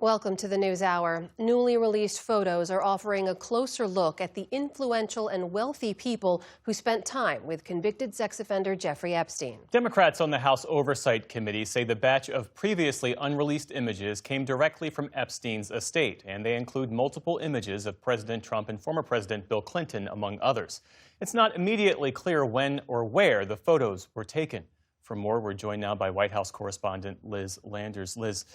Welcome to the NewsHour. Newly released photos are offering a closer look at the influential and wealthy people who spent time with convicted sex offender Jeffrey Epstein. Democrats on the House Oversight Committee say the batch of previously unreleased images came directly from Epstein's estate, and they include multiple images of President Trump and former President Bill Clinton, among others. It's not immediately clear when or where the photos were taken. For more, we're joined now by White House correspondent Liz Landers. Liz,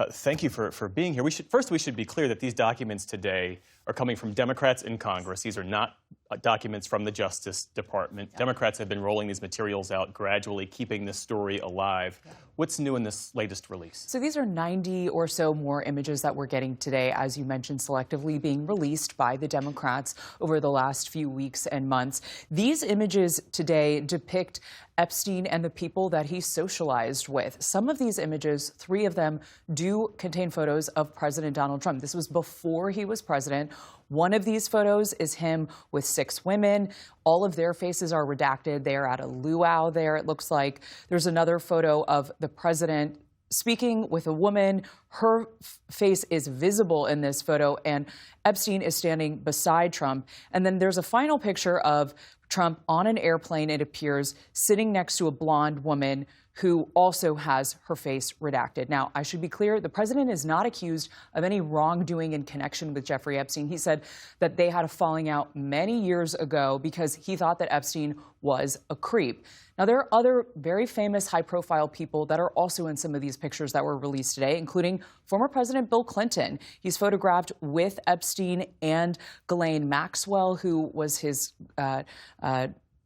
thank you for being here. We should be clear that these documents today are coming from Democrats in Congress. These are not documents from the Justice Department. Yeah. Democrats have been rolling these materials out gradually, keeping this story alive. Yeah. What's new in this latest release? So these are 90 or so more images that we're getting today, as you mentioned, selectively being released by the Democrats over the last few weeks and months. These images today depict Epstein and the people that he socialized with. Some of these images, 3 of them, do contain photos of President Donald Trump. This was before he was president. One of these photos is him with 6 women. All of their faces are redacted. They are at a luau there, it looks like. There's another photo of the president speaking with a woman. Her face is visible in this photo, and Epstein is standing beside Trump. And then there's a final picture of Trump on an airplane, it appears, sitting next to a blonde woman who also has her face redacted. Now, I should be clear, the president is not accused of any wrongdoing in connection with Jeffrey Epstein. He said that they had a falling out many years ago because he thought that Epstein was a creep. Now, there are other very famous high-profile people that are also in some of these pictures that were released today, including former President Bill Clinton. He's photographed with Epstein and Ghislaine Maxwell, who was his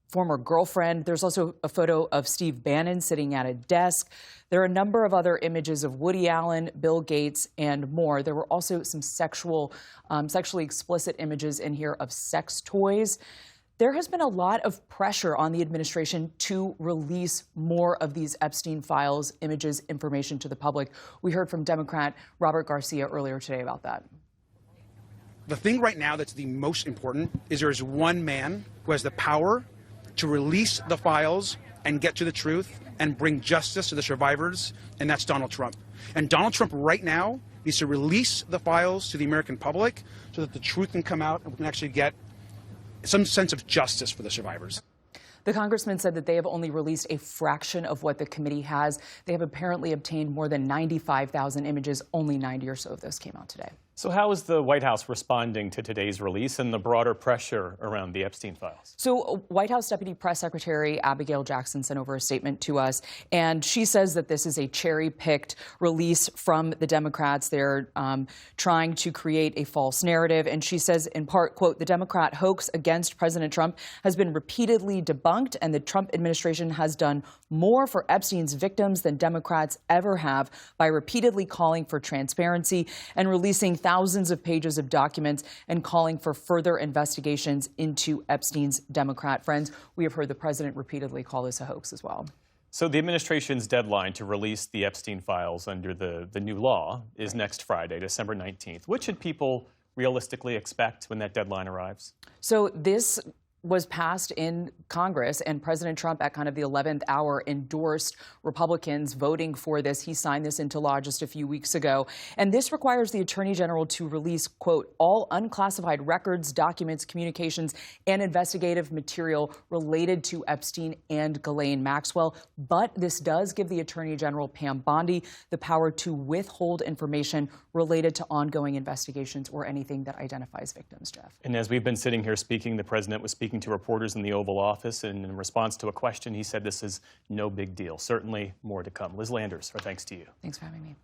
former girlfriend. There's also a photo of Steve Bannon sitting at a desk. There are a number of other images of Woody Allen, Bill Gates, and more. There were also some sexually explicit images in here of sex toys. There has been a lot of pressure on the administration to release more of these Epstein files, images, information to the public. We heard from Democrat Robert Garcia earlier today about that. The thing right now that's the most important is there is one man who has the power to release the files and get to the truth and bring justice to the survivors, and that's Donald Trump. And Donald Trump right now needs to release the files to the American public so that the truth can come out and we can actually get some sense of justice for the survivors. The congressman said that they have only released a fraction of what the committee has. They have apparently obtained more than 95,000 images. Only 90 or so of those came out today. So how is the White House responding to today's release and the broader pressure around the Epstein files? So White House Deputy Press Secretary Abigail Jackson sent over a statement to us, and she says that this is a cherry-picked release from the Democrats. They're trying to create a false narrative, and she says, in part, quote, "The Democrat hoax against President Trump has been repeatedly debunked, and the Trump administration has done more for Epstein's victims than Democrats ever have by repeatedly calling for transparency and releasing thousands of pages of documents and calling for further investigations into Epstein's Democrat friends." We have heard the president repeatedly call this a hoax as well. So the administration's deadline to release the Epstein files under the new law is next Friday, December 19th. What should people realistically expect when that deadline arrives? So this was passed in Congress, and President Trump at kind of the 11th hour endorsed Republicans voting for this. He signed this into law just a few weeks ago. And this requires the Attorney General to release, quote, "all unclassified records, documents, communications, and investigative material related to Epstein and Ghislaine Maxwell." But this does give the Attorney General, Pam Bondi, the power to withhold information related to ongoing investigations or anything that identifies victims, Jeff. And as we've been sitting here speaking, the president was speaking to reporters in the Oval Office, and in response to a question, he said this is no big deal. Certainly more to come. Liz Landers, our thanks to you. Thanks for having me.